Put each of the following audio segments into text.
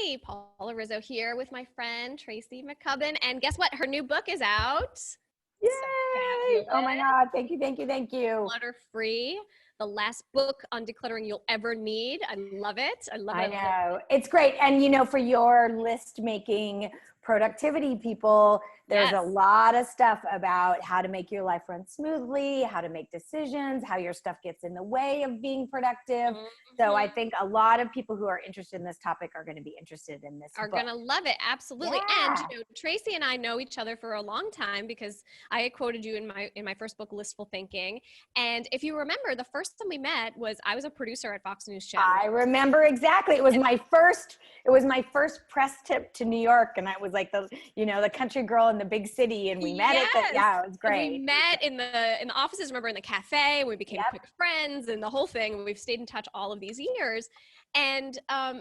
Hi, Paula Rizzo here with my friend Tracy McCubbin. And guess what? Her new book is out. Yay! So oh my God. Thank you. Thank you. Thank you. Clutter Free, the last book on decluttering you'll ever need. I love it. I love it. I know. It's great. And you know, for your list making productivity people, there's a lot of stuff about how to make your life run smoothly, how to make decisions, how your stuff gets in the way of being productive. So I think a lot of people who are interested in this topic are going to be interested in this book. Going to love it. Absolutely. Yeah. And you know, Tracy and I know each other for a long time because I had quoted you in my first book, Listful Thinking. And if you remember, the first time we met was I was a producer at Fox News Channel. I remember exactly. It was my first press tip to New York, and I was like the country girl in the big city, and we met at the, it was great. And we met in the offices, remember, in the cafe, and we became quick friends and the whole thing. And we've stayed in touch all of these years. And,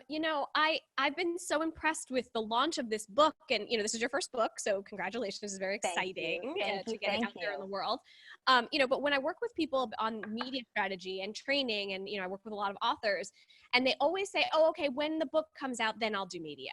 you know, I've been so impressed with the launch of this book. And, you know, this is your first book, so congratulations. It's very exciting to get it out there in the world. You know, but when I work with people on media strategy and training, and, you know, I work with a lot of authors, and they always say, oh, okay, when the book comes out, then I'll do media.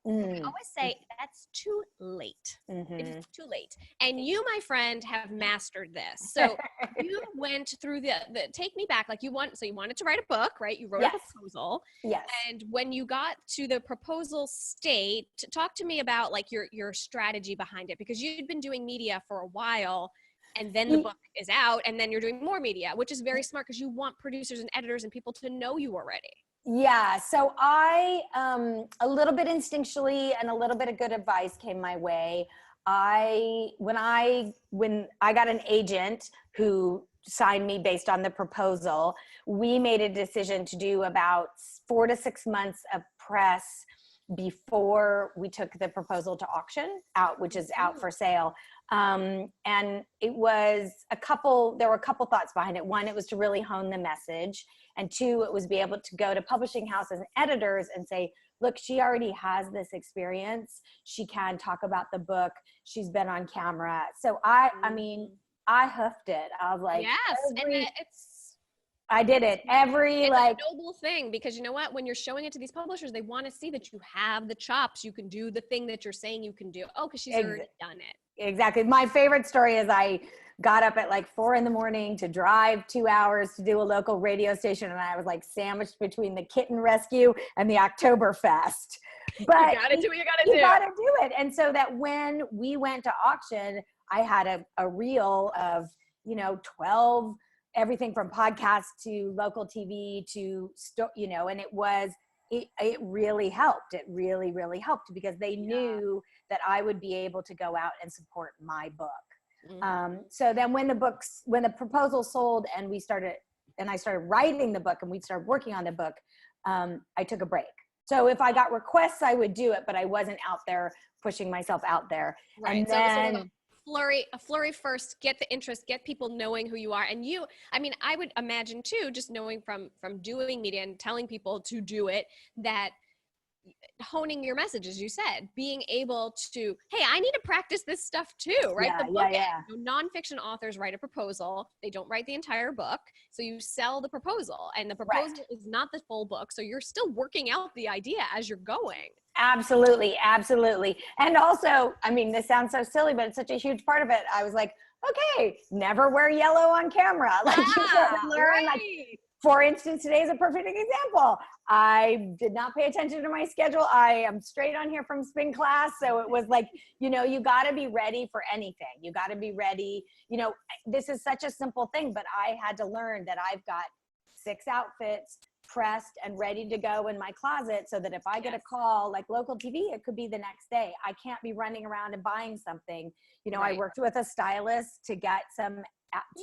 I always say that's too late. It is too late. And you, my friend, have mastered this. So you went through the take me back. Like you wanted to write a book, right? You wrote a proposal. Yes. And when you got to the proposal state, talk to me about like your strategy behind it, because you'd been doing media for a while. And then the book is out, and then you're doing more media, which is very smart because you want producers and editors and people to know you already. Yeah. So I, a little bit instinctually and a little bit of good advice came my way. When I got an agent who signed me based on the proposal, we made a decision to do about 4 to 6 months of press before we took the proposal to auction out, which is out for sale. And it was there were a couple thoughts behind it. One, it was to really hone the message. And two, it was be able to go to publishing houses and editors and say, look, she already has this experience. She can talk about the book. She's been on camera. So I mean, I hoofed it. I was like, I did it. It's a noble thing, because you know what? When you're showing it to these publishers, they want to see that you have the chops. You can do the thing that you're saying you can do. Oh, because she's already done it. Exactly. My favorite story is I got up at like 4 a.m. to drive 2 hours to do a local radio station. And I was like sandwiched between the kitten rescue and the Oktoberfest. But you gotta do what you gotta do. You gotta do it. And so that when we went to auction, I had a reel of, 12, everything from podcasts to local TV to, and it really helped. It really, really helped because they knew that I would be able to go out and support my book. So then when the proposal sold and I started writing the book and we started working on the book, I took a break. So if I got requests, I would do it, but I wasn't out there pushing myself out there. Right. And so then, a flurry first, get the interest, get people knowing who you are. And I would imagine too, just knowing from doing media and telling people to do it, that honing your message, as you said, being able to, hey, I need to practice this stuff too, right? Nonfiction authors write a proposal. They don't write the entire book. So you sell the proposal, and the proposal is not the full book. So you're still working out the idea as you're going. Absolutely. Absolutely. And also, this sounds so silly, but it's such a huge part of it. I was like, okay, never wear yellow on camera. For instance, today is a perfect example. I did not pay attention to my schedule. I am straight on here from spin class. So it was like, you got to be ready for anything. You got to be ready. This is such a simple thing, but I had to learn that I've got 6 outfits pressed and ready to go in my closet, so that if I get a call like local TV, it could be the next day. I can't be running around and buying something. I worked with a stylist to get some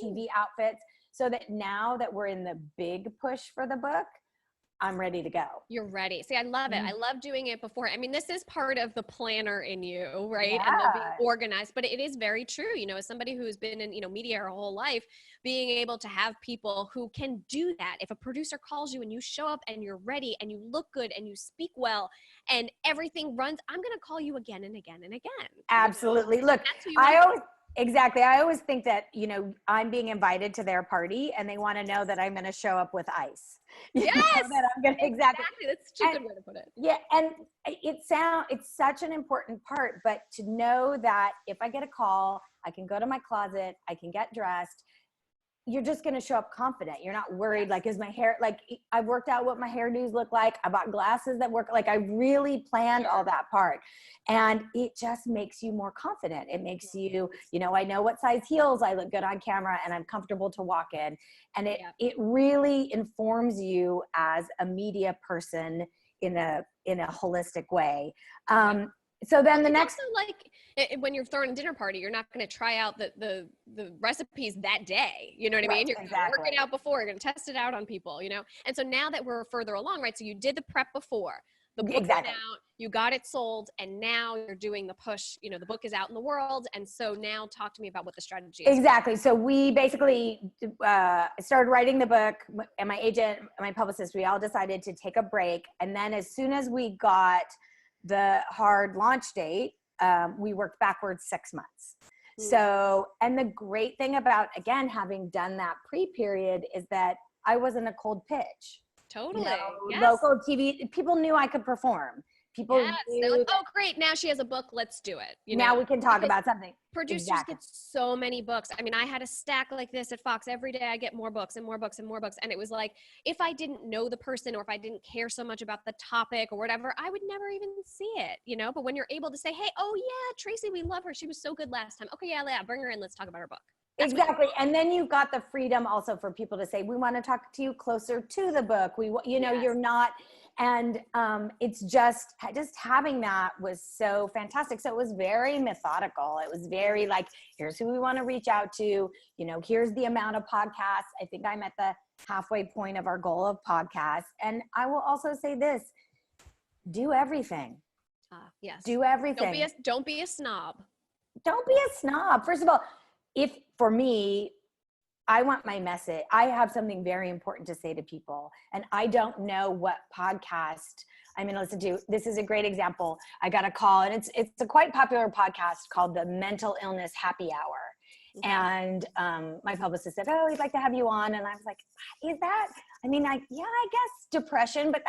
TV outfits, so that now that we're in the big push for the book, I'm ready to go. You're ready. See, I love it. I love doing it before. This is part of the planner in you, right? Yeah. And the being organized, but it is very true. As somebody who's been in, media her whole life, being able to have people who can do that. If a producer calls you and you show up and you're ready and you look good and you speak well and everything runs, I'm going to call you again and again and again. Absolutely. Look, Exactly. I always think that, I'm being invited to their party and they want to know that I'm going to show up with ice. Yes, That I'm going to, exactly. That's such a good way to put it. Yeah. And it's such an important part, but to know that if I get a call, I can go to my closet, I can get dressed. You're just going to show up confident. You're not worried. Like, is my hair, like I've worked out what my hairdos look like. I bought glasses that work. Like I really planned all that part, and it just makes you more confident. It makes you, I know what size heels I look good on camera and I'm comfortable to walk in. And it really informs you as a media person in a holistic way. So then the next, also, like when you're throwing a dinner party, you're not going to try out the recipes that day. You know what I mean? You're going to work it out before. You're going to test it out on people. And so now that we're further along, right? So you did the prep before. The book is out, you got it sold, and now you're doing the push. The book is out in the world, and so now talk to me about what the strategy is. Exactly. So we basically started writing the book, and my agent, my publicist, we all decided to take a break, and then as soon as we got the hard launch date, we worked backwards 6 months. So, and the great thing about, again, having done that pre-period is that I wasn't a cold pitch. Totally. Yes. Local TV, people knew I could perform. People they're like, oh, great. Now she has a book. Let's do it. Now we can talk about something. Producers get so many books. I mean, I had a stack like this at Fox. Every day I get more books and more books and more books. And it was like, if I didn't know the person or if I didn't care so much about the topic or whatever, I would never even see it, But when you're able to say, hey, oh yeah, Tracy, we love her. She was so good last time. Okay, yeah, bring her in. Let's talk about her book. That's exactly. And then you've got the freedom also for people to say, we want to talk to you closer to the book. You're not, and it's just having that was so fantastic. So it was very methodical. It was very like, here's who we want to reach out to, here's the amount of podcasts. I think I'm at the halfway point of our goal of podcasts. And I will also say this, do everything. Yes. Do everything. Don't be a snob. Don't be a snob. First of all, if for me, I want my message, I have something very important to say to people, and I don't know what podcast I'm going to listen to. This is a great example. I got a call, and it's a quite popular podcast called the Mental Illness Happy Hour. And my publicist said, oh, we'd like to have you on. And I was like, is that, I guess depression, but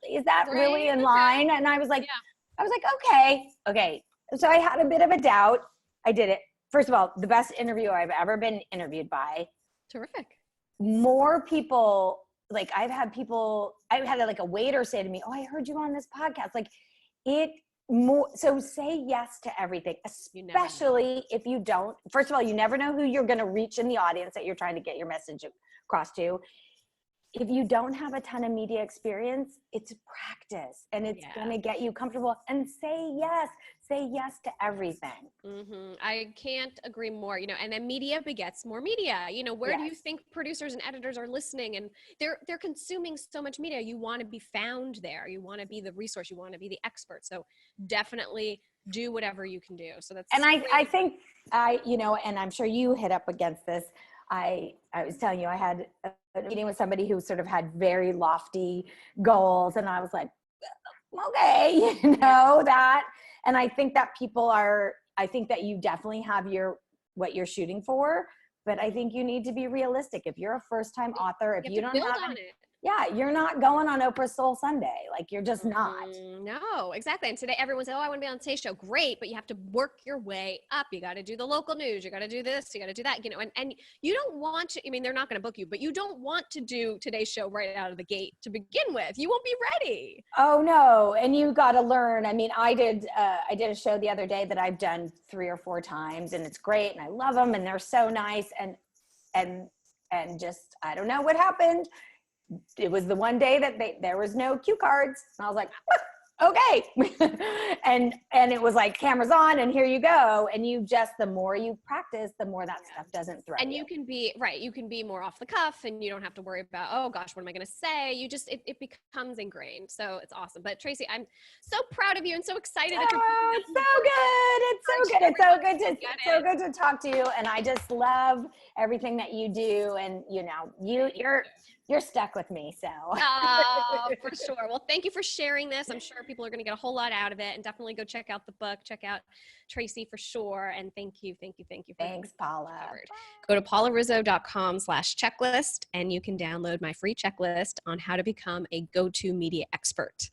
is that really in line? And I was like, okay. So I had a bit of a doubt. I did it. First of all, the best interviewer I've ever been interviewed by. Terrific. More people, like I've had like a waiter say to me, oh, I heard you on this podcast. Like so say yes to everything, especially if you don't. First of all, you never know who you're going to reach in the audience that you're trying to get your message across to. If you don't have a ton of media experience, it's practice, and it's going to get you comfortable. And say yes to everything. I can't agree more, and then media begets more media. Where do you think producers and editors are listening? And they're consuming so much media. You want to be found there. You want to be the resource. You want to be the expert. So definitely do whatever you can do. So that's, and I think and I'm sure you hit up against this. I was telling you, I had a meeting with somebody who sort of had very lofty goals, and I was like, okay, that. And I think that I think that you definitely have what you're shooting for, but I think you need to be realistic. If you're a first-time author, if you don't have you're not going on Oprah's Soul Sunday. Like, you're just not. No, exactly. And today everyone said, oh, I want to be on today's show. Great. But you have to work your way up. You got to do the local news. You got to do this. You got to do that, and you don't want to, they're not going to book you, but you don't want to do today's show right out of the gate to begin with. You won't be ready. Oh no. And you got to learn. I did a show the other day that I've done 3 or 4 times, and it's great. And I love them, and they're so nice. And just, I don't know what happened. It was the one day that there was no cue cards, and I was like, okay. and it was like, cameras on, and here you go. And the more you practice, the more that stuff doesn't throw you. Can be right. You can be more off the cuff, and you don't have to worry about, oh gosh, what am I going to say? You just, it becomes ingrained. So it's awesome. But Tracy, I'm so proud of you and so excited. It's so good. It's so good to talk to you. And I just love everything that you do. And you're you're stuck with me. So. Oh, for sure. Well, thank you for sharing this. I'm sure people are going to get a whole lot out of it, and definitely go check out the book, check out Tracy for sure. And thank you. Thanks, Paula. Go to paularizzo.com/checklist, and you can download my free checklist on how to become a go-to media expert.